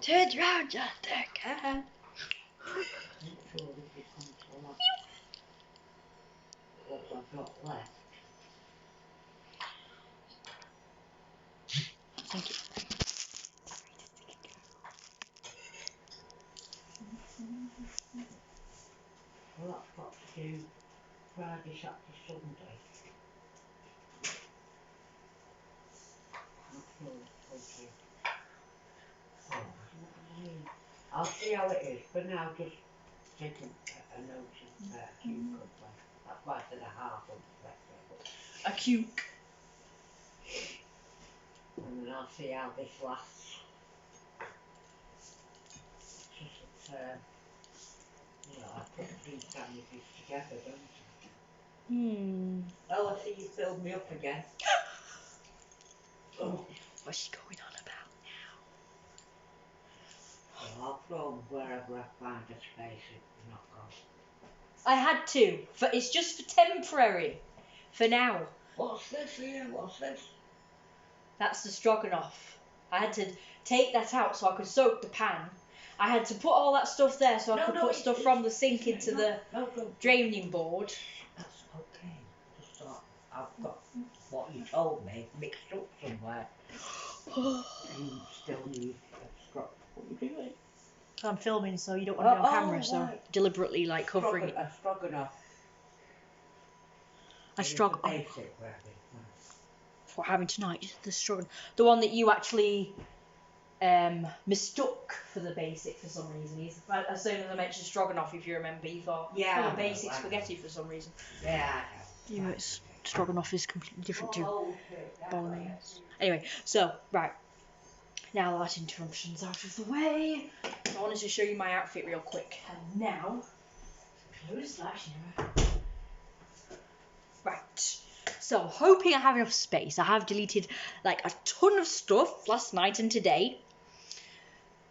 Turn round, just a cat. What I've got left. Thank you. Well, that's got to do Friday, Saturday, Sunday. Not sure it's okay. Oh, I mean, I'll see how it is. For now, just take a notice that you could play. That's why I said a half of the A cuke. and then I'll see how this lasts. It's just that, you know, I put 3 sandwiches together, don't I? Oh, I see you filled me up again. Oh. What's she going on about now? Well, I'll throw them wherever I find a space if they're not gone. I had to. It's just for temporary. For now. What's this here? What's this? That's the stroganoff. I had to take that out so I could soak the pan. I had to put all that stuff there so I could put stuff from the sink into the draining board. That's okay. Just thought I've got what you told me mixed up somewhere. You still need a strop. What are you doing? I'm filming, so you don't want to be on camera, so right. deliberately like covering it. A stroganoff. A stroganoff. Basic What we're having tonight, the stroganoff. The one that you actually mistook for the basic for some reason. As soon as I mentioned stroganoff, if you remember, you thought, the basic spaghetti for some reason. Yeah. You know, it's stroganoff is completely different to bolognese. Anyway, so right. Now that interruption's out of the way, I wanted to show you my outfit real quick. And now, close that here. Right. So, hoping I have enough space, I have deleted like a ton of stuff last night and today.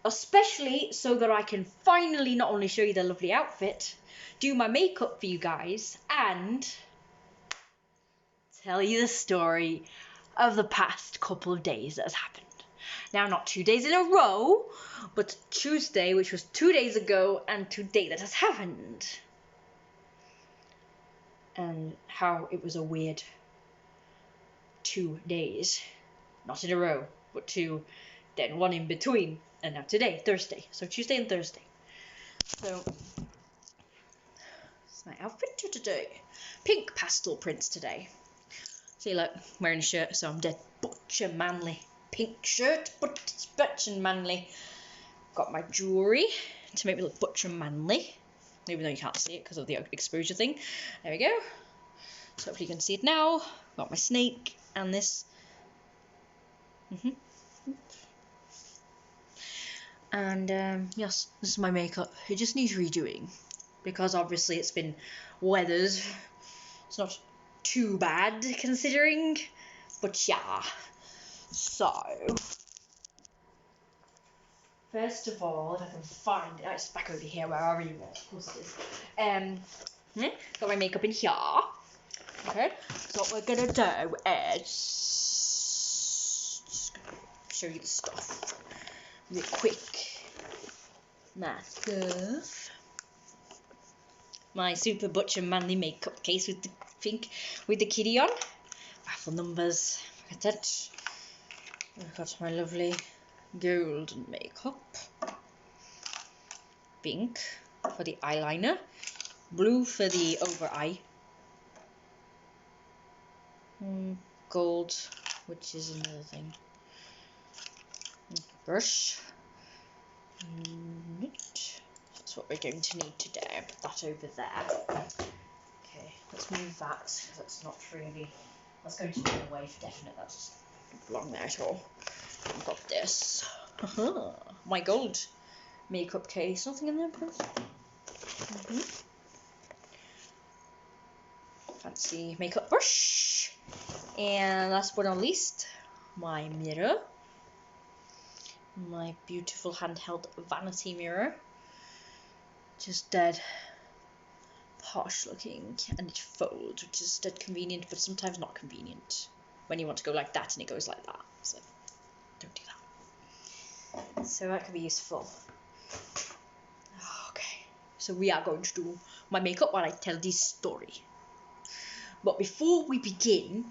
Especially so that I can finally not only show you the lovely outfit, do my makeup for you guys, and tell you the story of the past couple of days that has happened. Now, not 2 days in a row, but Tuesday, which was 2 days ago, and today that has happened. And how it was a weird 2 days. Not in a row, but 2, then 1 in between. And now today, Thursday. So Tuesday and Thursday. So, it's my outfit for today. Pink pastel prints today. See, look, wearing a shirt, so I'm dead butcher manly. Pink shirt, but it's butcher manly. Got my jewellery to make me look butcher manly. Even though you can't see it because of the exposure thing. There we go. So hopefully you can see it now. Got my snake and this. And yes, this is my makeup. It just needs redoing because obviously it's been weathered. It's not too bad considering, but yeah. So first of all, if I can find it, it's back over here. Where are you? Of course it is. Got my makeup in here. Okay, so what we're gonna do is just gonna show you the stuff real quick. My stuff. My super butcher manly makeup case with the pink, with the kitty on. Raffle numbers. Look at that. I've got my lovely golden makeup. Pink for the eyeliner. Blue for the over eye. Gold, which is another thing. Brush. That's what we're going to need today. Put that over there. Okay, let's move that because that's not really. That's going to be away for definite. That doesn't belong there at all. I've got this. My gold makeup case. Nothing in there, please. Fancy makeup brush. And last but not least, my mirror. My beautiful handheld vanity mirror. Just dead posh looking, and it folds, which is dead convenient, but sometimes not convenient when you want to go like that and it goes like that. So don't do that. So that could be useful. Okay, so we are going to do my makeup while I tell this story. But before we begin,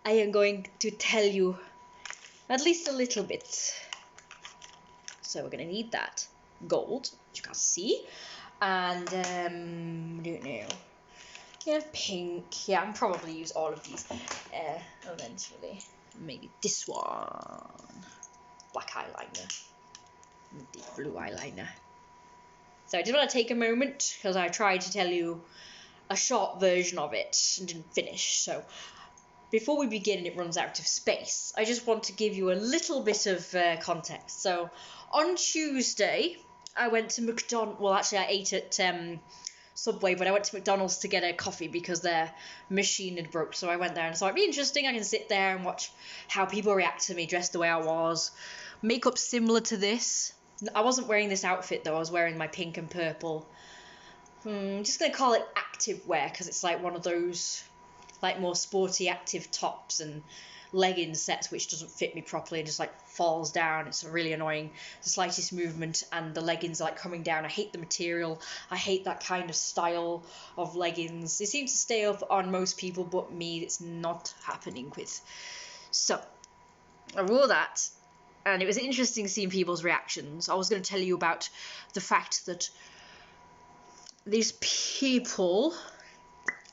I am going to tell you at least a little bit. So we're going to need that gold, which you can see, and I don't know. Yeah, pink. Yeah, I'll probably use all of these eventually. Maybe this one. Black eyeliner. The blue eyeliner. So I just want to take a moment because I tried to tell you a short version of it and didn't finish. So before we begin and it runs out of space, I just want to give you a little bit of context. So on Tuesday, I went to McDonald's. Well, actually, I ate at Subway, but I went to McDonald's to get a coffee because their machine had broke. So I went there and thought it'd be interesting. I can sit there and watch how people react to me dressed the way I was. Makeup similar to this. I wasn't wearing this outfit though. I was wearing my pink and purple. I'm just gonna call it active wear because it's like one of those like more sporty active tops and legging sets which doesn't fit me properly and just like falls down. It's really annoying. The slightest movement and the leggings are like coming down. I hate the material. I hate that kind of style of leggings. They seem to stay up on most people but me it's not happening with. So I wore that and it was interesting seeing people's reactions. I was going to tell you about the fact that these people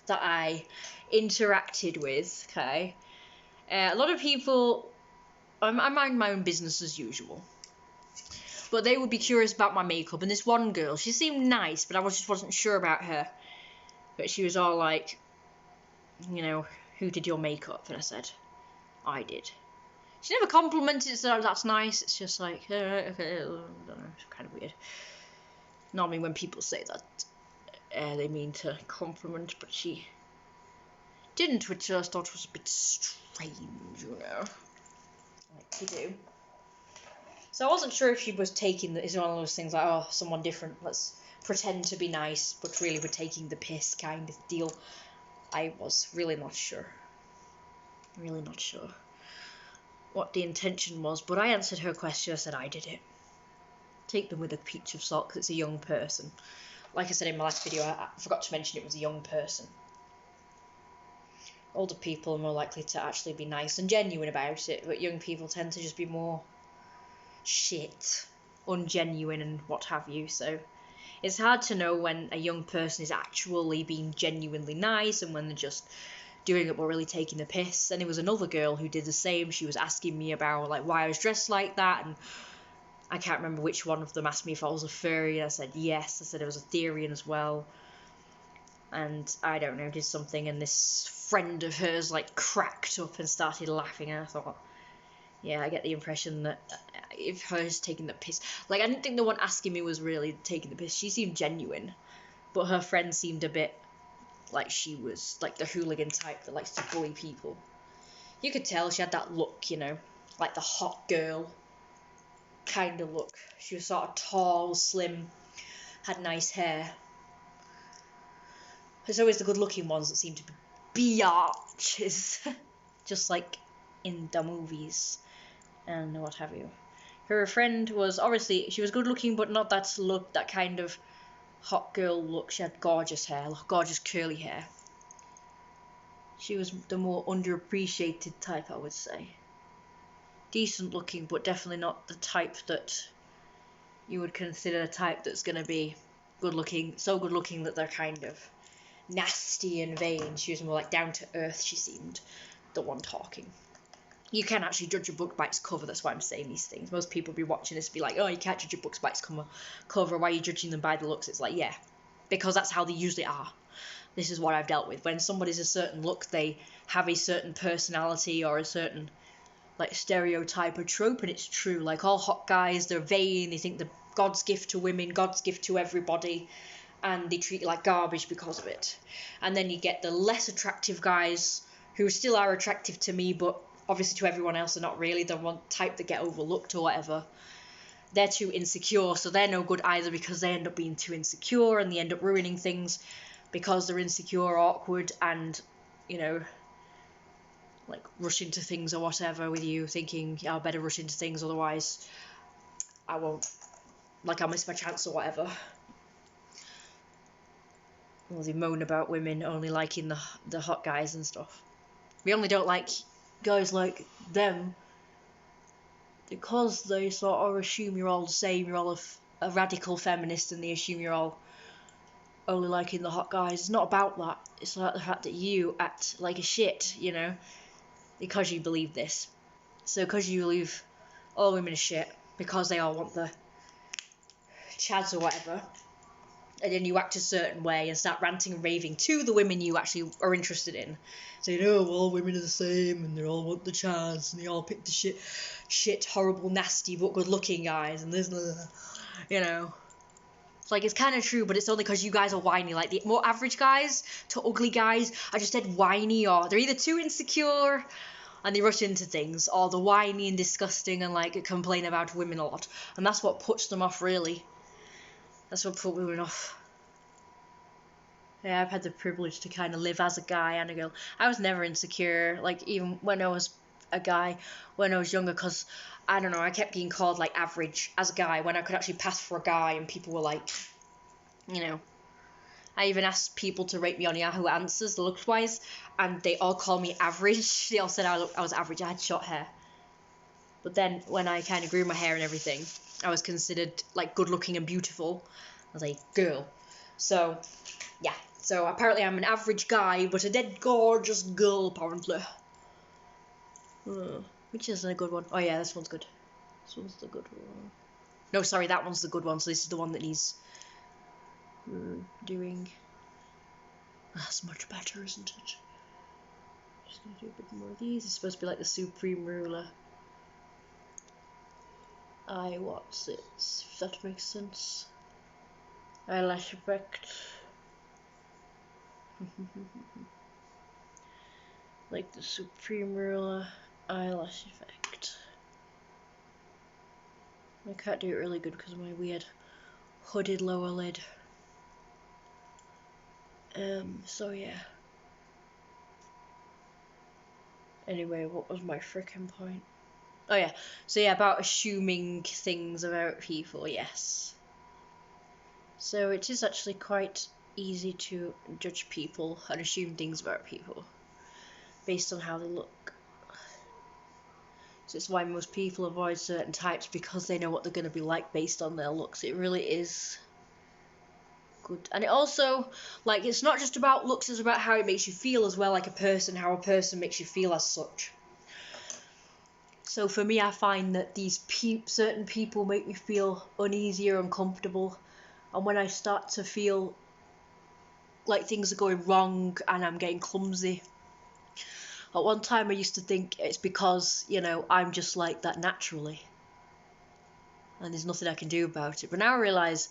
that I interacted with, okay, a lot of people, I mind my own business as usual, but they would be curious about my makeup. And this one girl, she seemed nice, but I just wasn't sure about her. But she was all like, you know, who did your makeup? And I said, I did. She never complimented, so that's nice. It's just like, okay, I don't know, it's kind of weird. Normally when people say that, they mean to compliment, but she didn't, which I thought was a bit strange, you know, like to do. So I wasn't sure if she was taking it's one of those things like, oh, someone different, let's pretend to be nice, but really we're taking the piss kind of deal. I was really not sure. Really not sure what the intention was, but I answered her question. I said I did it. Take them with a pinch of salt because it's a young person. Like I said in my last video, I forgot to mention it was a young person. Older people are more likely to actually be nice and genuine about it, but young people tend to just be more shit, ungenuine and what have you. So it's hard to know when a young person is actually being genuinely nice and when they're just doing it but really taking the piss. And there was another girl who did the same. She was asking me about like why I was dressed like that, and I can't remember which one of them asked me if I was a furry. I said yes. I said I was a Therian as well. And I don't know, did something, and this friend of hers like cracked up and started laughing, and I thought, yeah, I get the impression that if her's taking the piss, like I didn't think the one asking me was really taking the piss. She seemed genuine, but her friend seemed a bit like she was like the hooligan type that likes to bully people. You could tell she had that look, you know, like the hot girl kind of look. She was sort of tall, slim, had nice hair. There's always the good-looking ones that seem to be biatches, just like in the movies and what have you. Her friend was obviously, she was good-looking, but not that look, that kind of hot girl look. She had gorgeous hair, gorgeous curly hair. She was the more underappreciated type, I would say. Decent-looking, but definitely not the type that you would consider a type that's going to be good-looking, so good-looking that they're kind of nasty and vain. She was more like down to earth, she seemed, the one talking. You can actually judge a book by its cover, that's why I'm saying these things. Most people be watching this be like, oh, you can't judge a book by its cover, why are you judging them by the looks? It's like, yeah, because that's how they usually are. This is what I've dealt with. When somebody's a certain look, they have a certain personality or a certain like stereotype or trope, and it's true. Like all hot guys, they're vain, they think they're God's gift to women, God's gift to everybody, and they treat you like garbage because of it. And then you get the less attractive guys who still are attractive to me, but obviously to everyone else are not really. They're one type that get overlooked or whatever. They're too insecure, so they're no good either because they end up being too insecure and they end up ruining things because they're insecure, awkward, and, you know, like rush into things or whatever with you, thinking, yeah, I better rush into things, otherwise I won't, like, I'll miss my chance or whatever. Or they moan about women only liking the hot guys and stuff. We only don't like guys like them because they sort of assume you're all the same, you're all a radical feminist, and they assume you're all only liking the hot guys. It's not about that. It's about the fact that you act like a shit, you know, because you believe this. So because you believe all women are shit, because they all want the chads or whatever, and then you act a certain way and start ranting and raving to the women you actually are interested in, saying, oh, well, all women are the same, and they all want the chance, and they all pick the shit, horrible, nasty, but good-looking guys, and this, you know. It's like, it's kind of true, but it's only because you guys are whiny. Like, the more average guys to ugly guys are just dead whiny, or they're either too insecure and they rush into things, or they're whiny and disgusting and, like, complain about women a lot. And that's what puts them off, really. That's what put women off. Yeah, I've had the privilege to kind of live as a guy and a girl. I was never insecure, like, even when I was a guy, when I was younger, because, I don't know, I kept being called, like, average as a guy, when I could actually pass for a guy, and people were like, you know. I even asked people to rate me on Yahoo Answers, looks-wise, and they all called me average. They all said I was average. I had short hair. But then, when I kind of grew my hair and everything, I was considered, like, good-looking and beautiful. I was like, girl. So, yeah. So, apparently I'm an average guy, but a dead gorgeous girl, apparently. Which isn't a good one. Oh, yeah, this one's good. This one's the good one. No, sorry, that one's the good one, so this is the one that he's doing. That's much better, isn't it? Just gonna do a bit more of these. It's supposed to be like the Supreme Ruler. What's it? If that makes sense. Eyelash effect. Like the Supreme Ruler eyelash effect. I can't do it really good because of my weird hooded lower lid. So yeah. Anyway, what was my frickin' point? Oh yeah, so yeah, about assuming things about people, yes. So it is actually quite easy to judge people and assume things about people based on how they look. So it's why most people avoid certain types, because they know what they're going to be like based on their looks. It really is good. And it also, like, it's not just about looks, it's about how it makes you feel as well, like a person, how a person makes you feel as such. So for me, I find that these certain people make me feel uneasy or uncomfortable. And when I start to feel like things are going wrong and I'm getting clumsy, at one time I used to think it's because, you know, I'm just like that naturally. And there's nothing I can do about it. But now I realise,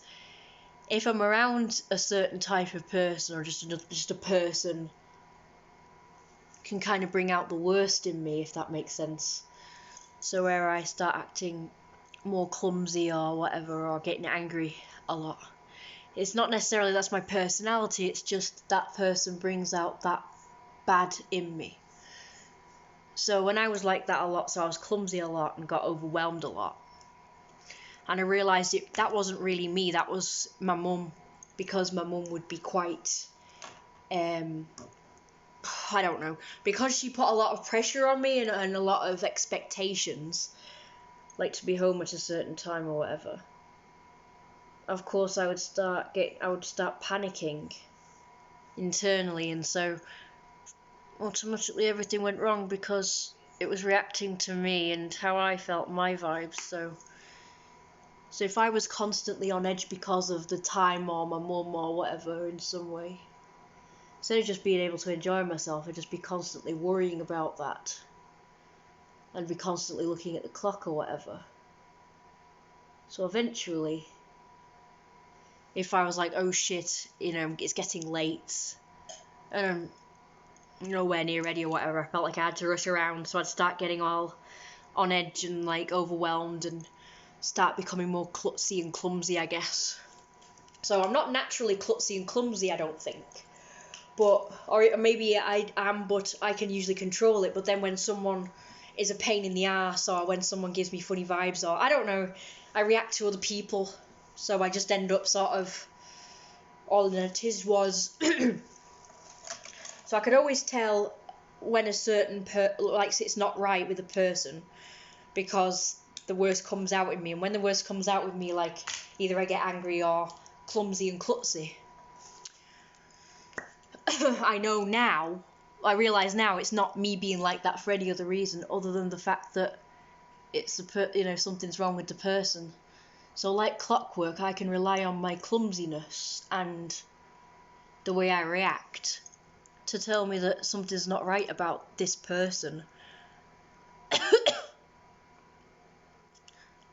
if I'm around a certain type of person, or just a person, can kind of bring out the worst in me, if that makes sense. So where I start acting more clumsy or whatever, or getting angry a lot, it's not necessarily that's my personality, it's just that person brings out that bad in me. So when I was like that a lot, so I was clumsy a lot and got overwhelmed a lot, and I realised that wasn't really me, that was my mum, because my mum would be quite, I don't know, because she put a lot of pressure on me and a lot of expectations, like to be home at a certain time or whatever. Of course, I would start panicking internally, and so automatically everything went wrong because it was reacting to me and how I felt, my vibes. So if I was constantly on edge because of the time or my mum or whatever in some way, instead of just being able to enjoy myself, I'd just be constantly worrying about that and be constantly looking at the clock or whatever. So eventually, if I was like, oh shit, you know, it's getting late and I'm nowhere near ready or whatever, I felt like I had to rush around, so I'd start getting all on edge and like overwhelmed and start becoming more klutzy and clumsy, I guess. So I'm not naturally klutzy and clumsy, I don't think. or maybe I am, but I can usually control it. But then when someone is a pain in the ass, or when someone gives me funny vibes, or I don't know, I react to other people, so I just end up sort of all that it was. So I could always tell when a certain like it's not right with a person, because the worst comes out in me, and when the worst comes out with me, like either I get angry or clumsy and klutzy. I know now, I realise now it's not me being like that for any other reason other than the fact that it's something's wrong with the person. So like clockwork, I can rely on my clumsiness and the way I react to tell me that something's not right about this person.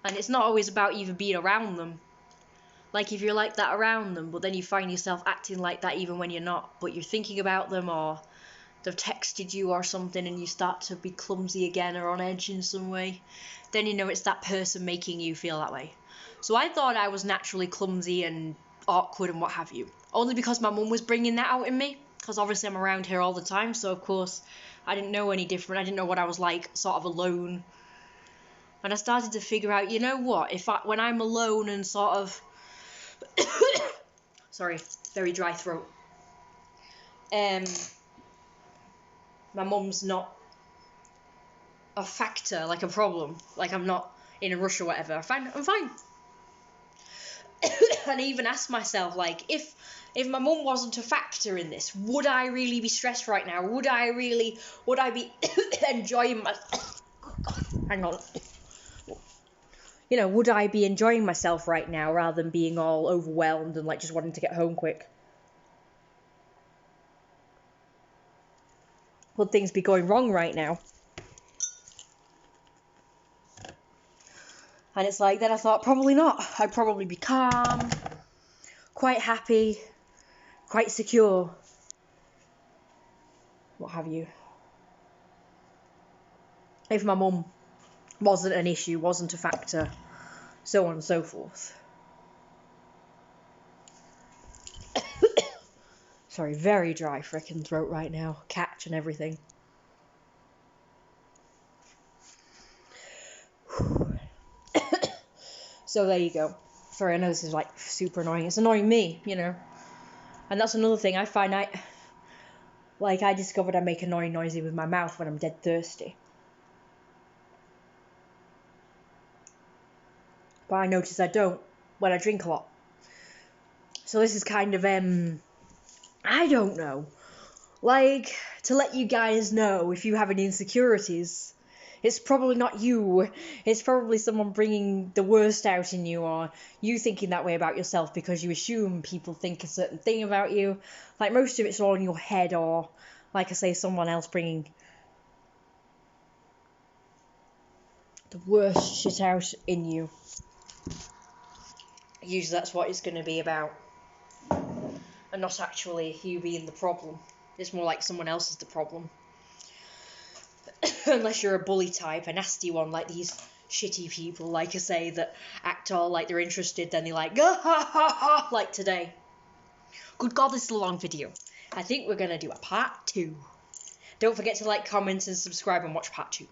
And it's not always about even being around them. Like if you're like that around them, but then you find yourself acting like that even when you're not, but you're thinking about them, or they've texted you or something and you start to be clumsy again or on edge in some way, then you know it's that person making you feel that way. So I thought I was naturally clumsy and awkward and what have you, only because my mum was bringing that out in me, because obviously I'm around here all the time, so of course I didn't know any different. I didn't know what I was like sort of alone. And I started to figure out, you know what, when I'm alone and sort of sorry, very dry throat, my mum's not a factor, like a problem, like I'm not in a rush or whatever, I'm fine. And I even asked myself, like, if my mum wasn't a factor in this, would I really be stressed right now? Would I be enjoying my hang on, would I be enjoying myself right now rather than being all overwhelmed and like just wanting to get home quick? Would things be going wrong right now? And it's like, then I thought, probably not. I'd probably be calm, quite happy, quite secure, what have you. If my mum wasn't an issue, wasn't a factor, so on and so forth. Sorry, very dry frickin' throat right now. Catch and everything. So there you go. Sorry, I know this is like super annoying. It's annoying me, And that's another thing I find I discovered I make annoying noises with my mouth when I'm dead thirsty. But I notice I don't when I drink a lot. So this is kind of, I don't know. Like, to let you guys know if you have any insecurities, it's probably not you. It's probably someone bringing the worst out in you, or you thinking that way about yourself because you assume people think a certain thing about you. Like, most of it's all in your head, or, like I say, someone else bringing the worst shit out in you. Usually that's what it's going to be about. And not actually you being the problem. It's more like someone else is the problem. Unless you're a bully type, a nasty one, like these shitty people, like I say, that act all like they're interested, then they're like, ha ha ha, like today. Good God, this is a long video. I think we're going to do a part 2. Don't forget to like, comment, and subscribe and watch part 2.